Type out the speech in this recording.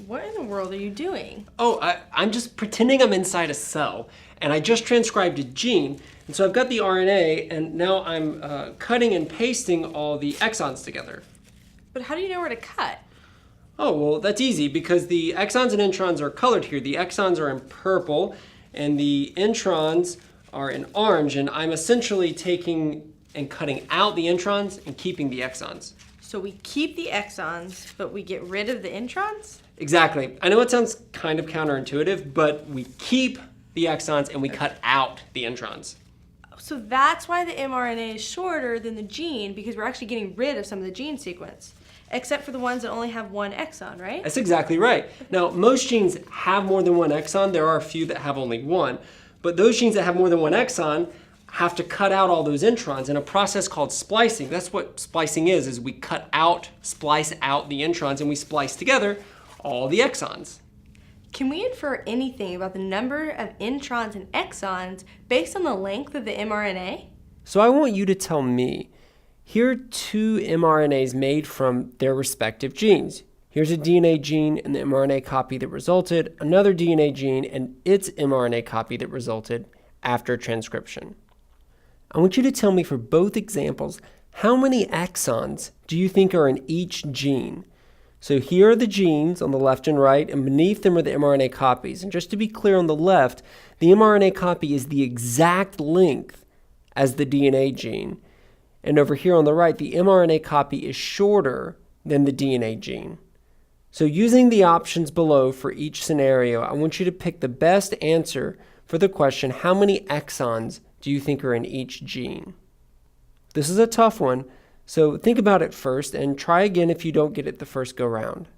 What in the world are you doing? Oh, I'm just pretending I'm inside a cell, and I just transcribed a gene. And so I've got the RNA, and now I'm cutting and pasting all the exons together. But how do you know where to cut? Oh, well, that's easy because the exons and introns are colored here. The exons are in purple, and the introns are in orange. And I'm essentially taking and cutting out the introns and keeping the exons. So we keep the exons, but we get rid of the introns? Exactly. I know it sounds kind of counterintuitive, but we keep the exons and we cut out the introns. So that's why the mRNA is shorter than the gene, because we're actually getting rid of some of the gene sequence, except for the ones that only have one exon, right? That's exactly right. Now, most genes have more than one exon. There are a few that have only one. But those genes that have more than one exon have to cut out all those introns in a process called splicing. That's what splicing is we cut out, splice out the introns, and we splice together all the exons. Can we infer anything about the number of introns and exons based on the length of the mRNA? So I want you to tell me, here are two mRNAs made from their respective genes. Here's a DNA gene and the mRNA copy that resulted, another DNA gene and its mRNA copy that resulted after transcription. I want you to tell me for both examples, how many exons do you think are in each gene? So here are the genes on the left and right, and beneath them are the mRNA copies. And just to be clear, on the left, the mRNA copy is the exact length as the DNA gene. And over here on the right, the mRNA copy is shorter than the DNA gene. So using the options below for each scenario, I want you to pick the best answer for the question, how many exons do you think are in each gene? This is a tough one, so think about it first and try again if you don't get it the first go round.